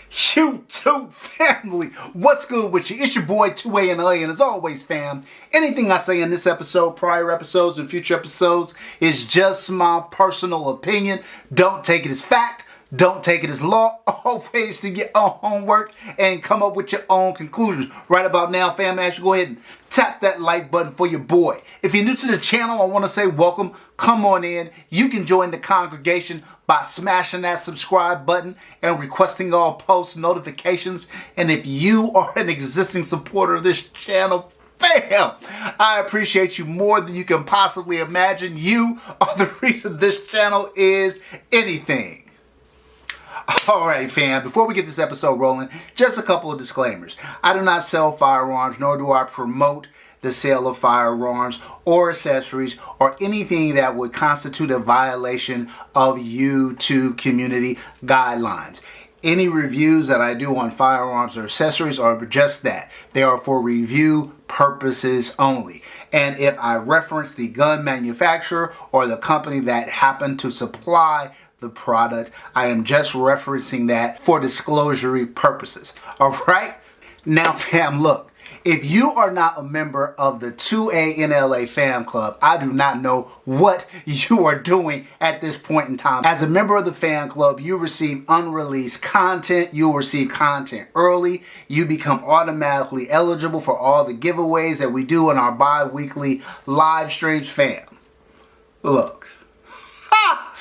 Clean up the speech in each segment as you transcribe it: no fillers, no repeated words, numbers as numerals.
YouTube family, what's good with you? It's your boy 2A and LA, and as always, fam, anything I say in this episode, prior episodes, and future episodes is just my personal opinion. Don't take it as fact. Don't take it as law. Always do your own homework and come up with your own conclusions. Right about now, fam, I should go ahead and tap that like button for your boy. If you're new to the channel, I want to say welcome. Come on in. You can join the congregation by smashing that subscribe button and requesting all post notifications. And if you are an existing supporter of this channel, fam, I appreciate you more than you can possibly imagine. You are the reason this channel is anything. Alright, fam, before we get this episode rolling, just a couple of disclaimers. I do not sell firearms, nor do I promote the sale of firearms or accessories or anything that would constitute a violation of YouTube community guidelines. Any reviews that I do on firearms or accessories are just that. They are for review purposes only. And if I reference the gun manufacturer or the company that happened to supply the product, I am just referencing that for disclosure purposes. All right? Now, fam, look. If you are not a member of the 2A in LA fam club, I do not know what you are doing at this point in time. As a member of the fan club, you receive unreleased content. You will receive content early. You become automatically eligible for all the giveaways that we do in our bi-weekly live streams, fam. Look.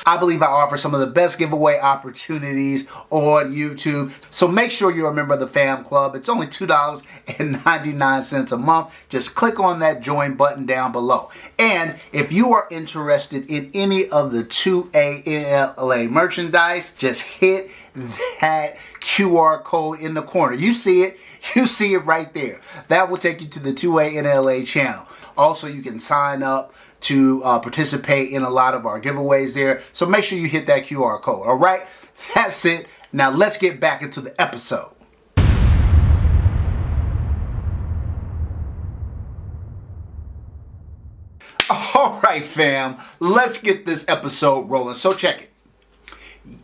I believe I offer some of the best giveaway opportunities on YouTube. So make sure you're a member of the fam club. It's only $2.99 a month. Just click on that join button down below. And if you are interested in any of the 2A NLA merchandise, just hit that QR code in the corner. You see it. You see it right there. That will take you to the 2A NLA channel. Also, you can sign up to participate in a lot of our giveaways there. So make sure you hit that QR code. All right, that's it. Now let's get back into the episode. All right, fam, let's get this episode rolling. So check it.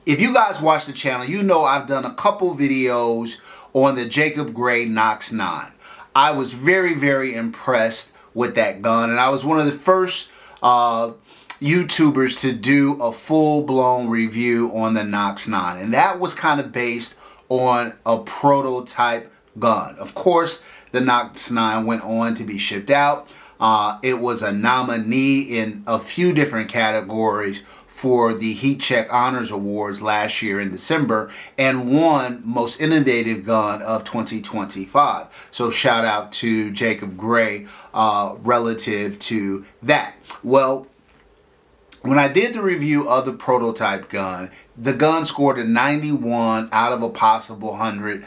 If you guys watch the channel, you know I've done a couple videos on the Jacob Grey Nox9. I was very, very impressed with that gun, and I was one of the first YouTubers to do a full-blown review on the Nox9, and that was kind of based on a prototype gun. Of course, the Nox9 went on to be shipped out. It was a nominee in a few different categories for the Heat Check Honors Awards last year in December, and won Most Innovative Gun of 2025. So shout out to Jacob Grey relative to that. Well, when I did the review of the prototype gun, the gun scored a 91 out of a possible 100,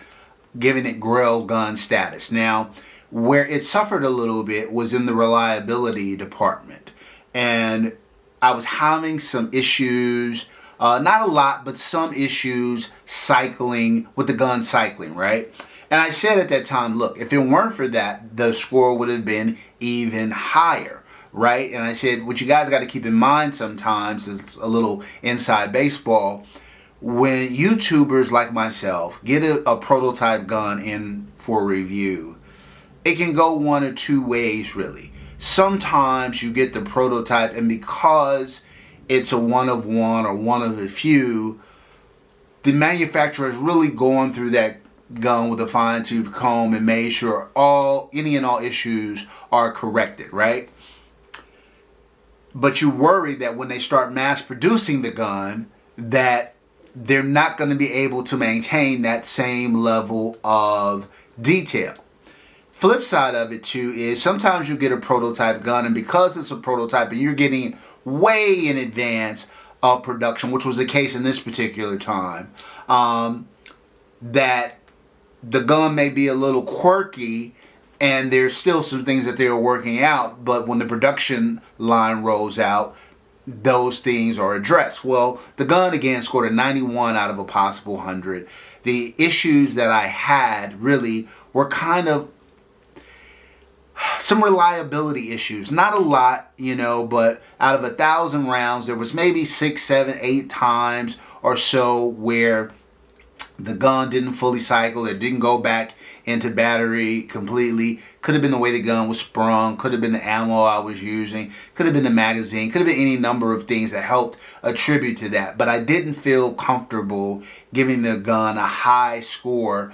giving it Grail gun status. Now, where it suffered a little bit was in the reliability department, and I was having some issues, not a lot, but some issues cycling, with the gun cycling, right? And I said at that time, look, if it weren't for that, the score would have been even higher, right? And I said, what you guys got to keep in mind sometimes is a little inside baseball. When YouTubers like myself get a prototype gun in for review, it can go one or two ways, really. Sometimes you get the prototype, and because it's a one of one or one of a few, the manufacturer has really gone through that gun with a fine-tooth comb and made sure any and all issues are corrected, right? But you worry that when they start mass producing the gun, that they're not going to be able to maintain that same level of detail. Flip side of it too is sometimes you get a prototype gun, and because it's a prototype and you're getting way in advance of production, which was the case in this particular time, that the gun may be a little quirky and there's still some things that they're working out, but when the production line rolls out, those things are addressed. Well, the gun again scored a 91 out of a possible 100. The issues that I had really were kind of some reliability issues. Not a lot, you know, but out of 1,000 rounds, there was maybe 6, 7, 8 times or so where The gun didn't fully cycle. It didn't go back into battery completely. Could have been the way the gun was sprung. Could have been the ammo I was using. Could have been the magazine. Could have been any number of things that helped attribute to that. But I didn't feel comfortable giving the gun a high score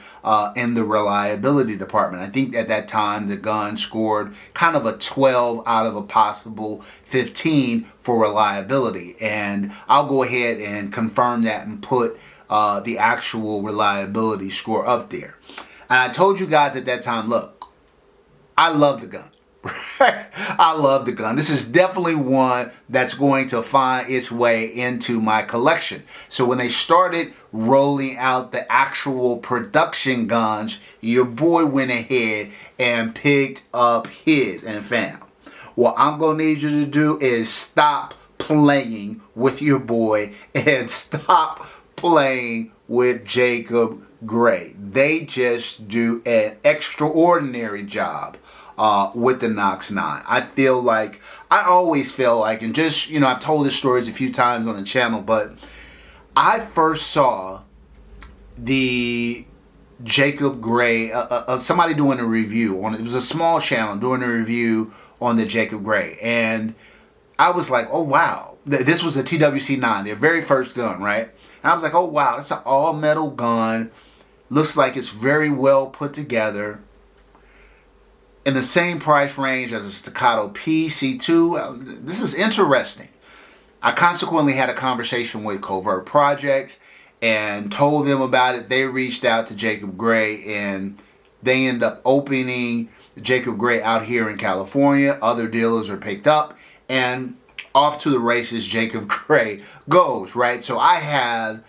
in the reliability department. I think at that time the gun scored kind of a 12 out of a possible 15 for reliability. And I'll go ahead and confirm that and put the actual reliability score up there. And I told you guys at that time, look, I love the gun. I love the gun. This is definitely one that's going to find its way into my collection. So when they started rolling out the actual production guns, your boy went ahead and picked up his. And fam, what I'm going to need you to do is stop playing with your boy and stop playing with Jacob Grey. They just do an extraordinary job with the Nox9. I always feel like, and just, you know, I've told this stories a few times on the channel, but I first saw the Jacob Grey, somebody doing a review on it. It was a small channel doing a review on the Jacob Grey, and I was like, oh wow, this was a TWC9, their very first gun, right? And I was like, oh wow, that's an all metal gun. Looks like it's very well put together. In the same price range as a Staccato P C2. This is interesting. I consequently had a conversation with Covert Projects and told them about it. They reached out to Jacob Grey and they ended up opening Jacob Grey out here in California. Other dealers are picked up and off to the races Jacob Grey goes, right? So I have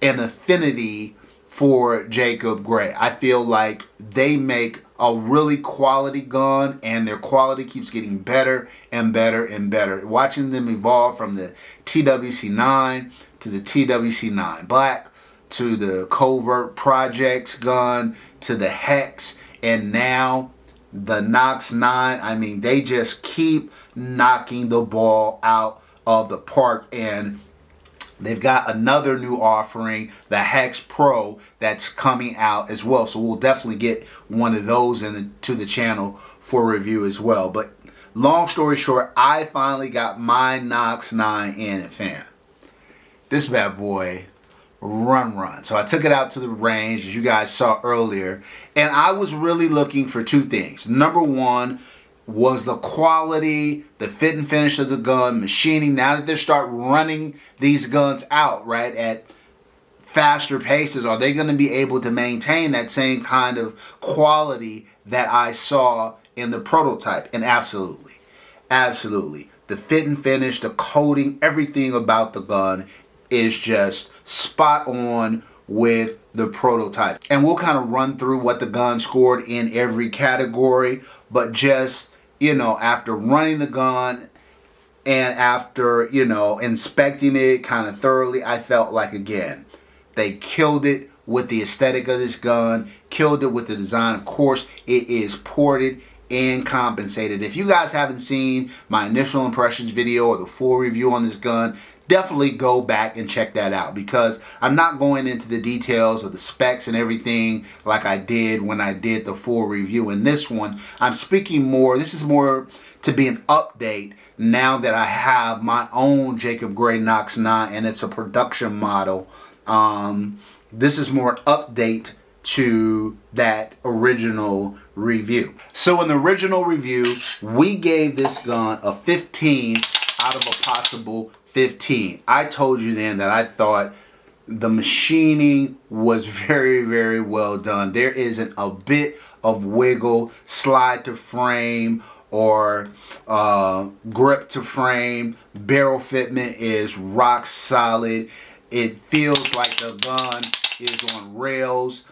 an affinity for Jacob Grey. I feel like they make a really quality gun and their quality keeps getting better and better and better. Watching them evolve from the TWC9 to the TWC9 Black to the Covert Projects gun to the Hex and now the Nox9. I mean, they just keep knocking the ball out of the park, and they've got another new offering, the Hex Pro, that's coming out as well. So we'll definitely get one of those to the channel for review as well. But long story short, I finally got my Nox9 in it, fam. This bad boy run. So I took it out to the range, as you guys saw earlier, and I was really looking for two things. Number one was the quality, the fit and finish of the gun, machining. Now that they start running these guns out, right, at faster paces, are they going to be able to maintain that same kind of quality that I saw in the prototype? And absolutely. The fit and finish, the coating, everything about the gun is just spot on with the prototype. And we'll kind of run through what the gun scored in every category, but just, you know, after running the gun and after, you know, inspecting it kind of thoroughly, I felt like, again, they killed it with the aesthetic of this gun, killed it with the design. Of course, it is ported and compensated. If you guys haven't seen my initial impressions video or the full review on this gun, definitely go back and check that out, because I'm not going into the details of the specs and everything like I did when I did the full review. In this one, I'm speaking more, this is more to be an update now that I have my own Jacob Grey Nox9 and it's a production model. This is more an update to that original review. So in the original review, we gave this gun a 15 out of a possible 15. I told you then that I thought the machining was very well done. There isn't a bit of wiggle, slide to frame, or grip to frame. Barrel fitment is rock solid. It feels like the gun is on rails.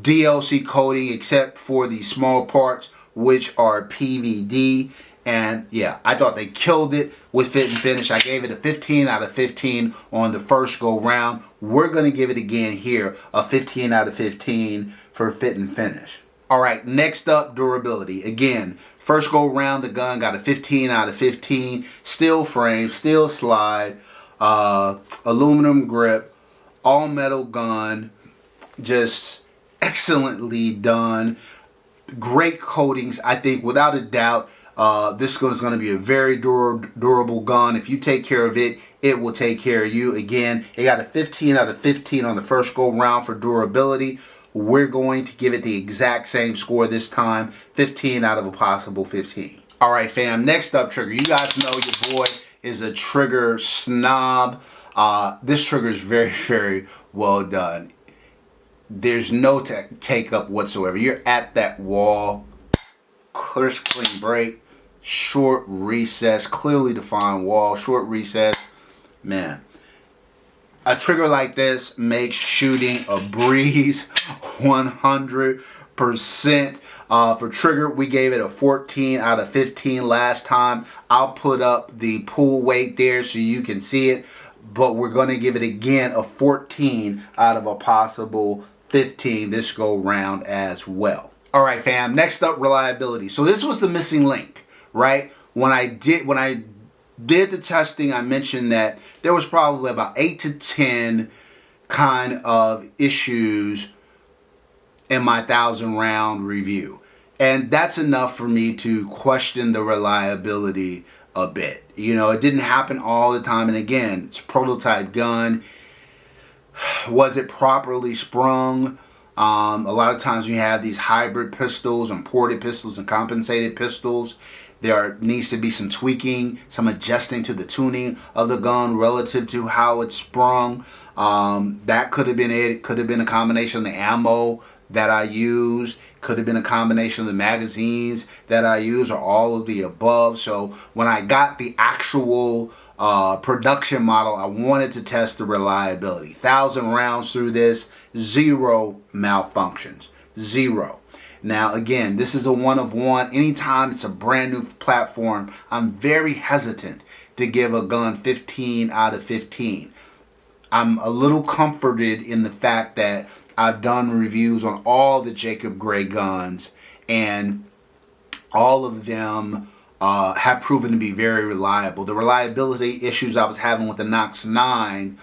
DLC coating except for the small parts, which are PVD. And yeah, I thought they killed it with fit and finish. I gave it a 15 out of 15 on the first go round. We're going to give it again here, a 15 out of 15 for fit and finish. All right, next up, durability. Again, first go round, the gun got a 15 out of 15. Steel frame, steel slide, aluminum grip, all metal gun, just excellently done. Great coatings. I think without a doubt this gun is going to be a very durable gun. If you take care of it, it will take care of you. Again, it got a 15 out of 15 on the first go round for durability. We're going to give it the exact same score this time, 15 out of a possible 15. All right, fam, next up, trigger. You guys know your boy is a trigger snob. This trigger is very, very well done. There's no take up whatsoever. You're at that wall, crisp, clean break, short recess, clearly defined wall, short recess. Man, a trigger like this makes shooting a breeze, 100%. For trigger, we gave it a 14 out of 15 last time. I'll put up the pull weight there so you can see it, but we're going to give it again a 14 out of a possible 15 this go round as well. All right, fam, next up, reliability. So this was the missing link, right? When I did the testing, I mentioned that there was probably about 8 to 10 kind of issues in my 1,000 round review. And that's enough for me to question the reliability a bit. You know, it didn't happen all the time. And again, it's a prototype gun. Was it properly sprung? A lot of times we have these hybrid pistols and ported pistols and compensated pistols. There needs to be some tweaking, some adjusting to the tuning of the gun relative to how it's sprung. That could have been it. It could have been a combination of the ammo that I used. Could have been a combination of the magazines that I used, or all of the above. So when I got the actual production model, I wanted to test the reliability. 1,000 rounds through this, 0 malfunctions. 0. Now again, this is a one of one. Anytime it's a brand new platform, I'm very hesitant to give a gun 15 out of 15. I'm a little comforted in the fact that I've done reviews on all the Jacob Grey guns, and all of them have proven to be very reliable. The reliability issues I was having with the Nox9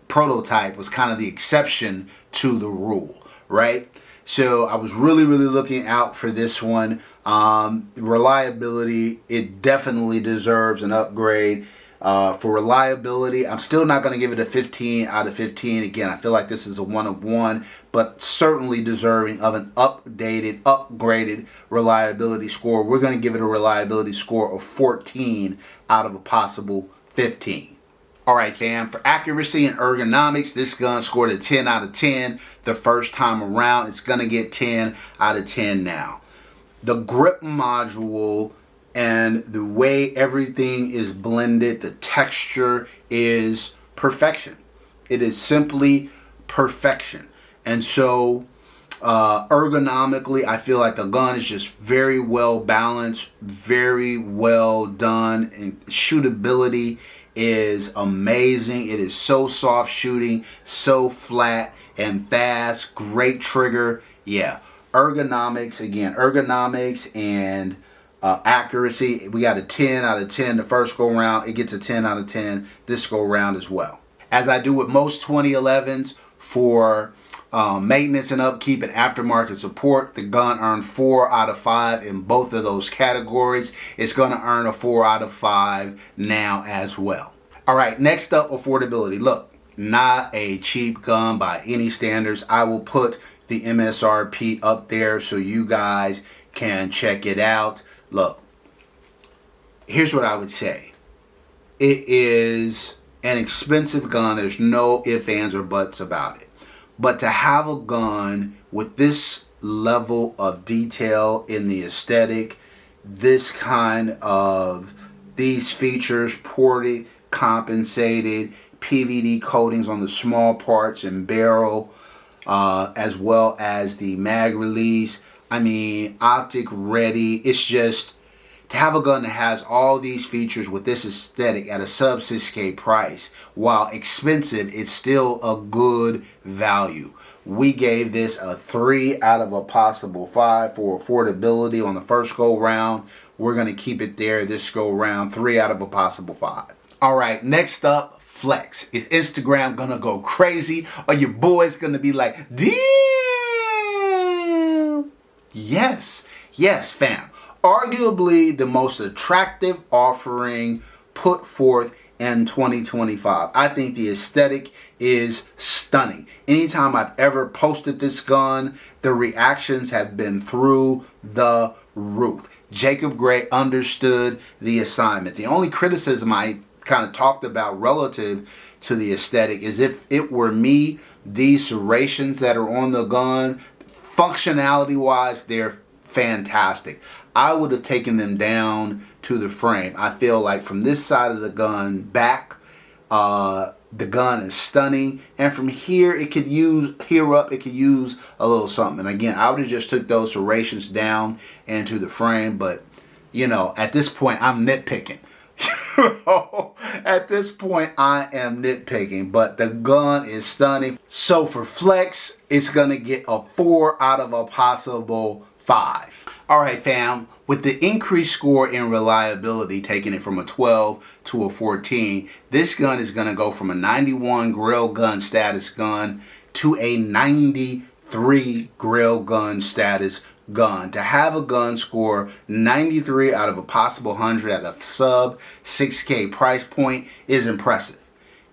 prototype was kind of the exception to the rule, right? So I was really, really looking out for this one. Reliability, it definitely deserves an upgrade. For reliability, I'm still not going to give it a 15 out of 15. Again, I feel like this is a one of one, but certainly deserving of an upgraded reliability score. We're going to give it a reliability score of 14 out of a possible 15. All right, fam, for accuracy and ergonomics, this gun scored a 10 out of 10 the first time around. It's going to get 10 out of 10 now. The grip module and the way everything is blended, the texture is perfection. It is simply perfection. And so ergonomically, I feel like the gun is just very well balanced, very well done, and shootability is amazing. It is so soft shooting, so flat and fast, great trigger. Yeah, ergonomics, again, ergonomics and accuracy, we got a 10 out of 10 the first go round. It gets a 10 out of 10 this go round as well. As I do with most 2011s, for maintenance and upkeep and aftermarket support, the gun earned 4 out of 5 in both of those categories. It's going to earn a 4 out of 5 now as well. All right, next up, affordability. Look, not a cheap gun by any standards. I will put the MSRP up there so you guys can check it out. Look, here's what I would say. It is an expensive gun. There's no ifs, ands, or buts about it. But to have a gun with this level of detail in the aesthetic, this kind of, these features, ported, compensated, PVD coatings on the small parts and barrel, as well as the mag release, I mean, optic ready. It's just, to have a gun that has all these features with this aesthetic at a sub 6K price, while expensive, it's still a good value. We gave this a 3 out of a possible 5 for affordability on the first go round. We're going to keep it there this go round, 3 out of a possible 5. All right, next up, flex? Is Instagram gonna go crazy? Are your boys gonna be like, damn? Yes, fam. Arguably the most attractive offering put forth in 2025. I think the aesthetic is stunning. Anytime I've ever posted this gun, the reactions have been through the roof. Jacob Grey understood the assignment. The only criticism I kind of talked about relative to the aesthetic is if it were me, these serrations that are on the gun, functionality wise, they're fantastic. I would have taken them down to the frame. I feel like from this side of the gun back, the gun is stunning, and from here it could use it could use a little something. And again, I would have just took those serrations down into the frame, but you know, at this point I'm nitpicking. At this point I am nitpicking, but the gun is stunning. So for flex, it's gonna get a 4 out of a possible 5. Alright fam, with the increased score in reliability, taking it from a 12 to a 14, this gun is going to go from a 91 grill gun status gun to a 93 grill gun status gun. To have a gun score 93 out of a possible 100 at a sub 6K price point is impressive.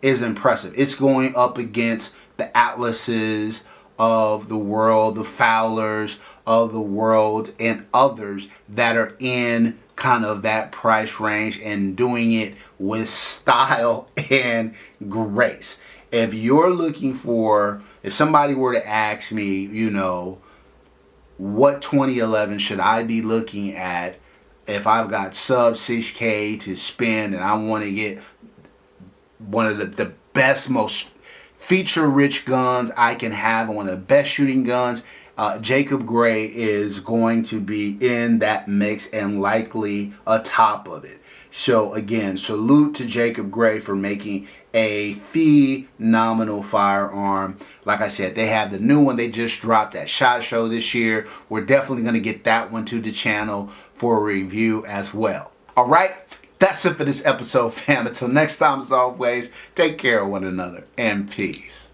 It's going up against the Atlases of the world, the Fowlers of the world, and others that are in kind of that price range and doing it with style and grace. If you're looking for, if somebody were to ask me, you know, what 2011 should I be looking at if I've got sub 6K to spend and I want to get one of the best, most feature-rich guns I can have, and one of the best shooting guns, Jacob Grey is going to be in that mix and likely atop of it. So again, salute to Jacob Grey for making a phenomenal firearm. Like I said, they have the new one they just dropped at SHOT Show this year. We're definitely going to get that one to the channel for a review as well. All right, that's it for this episode, fam. Until next time, as always, take care of one another and peace.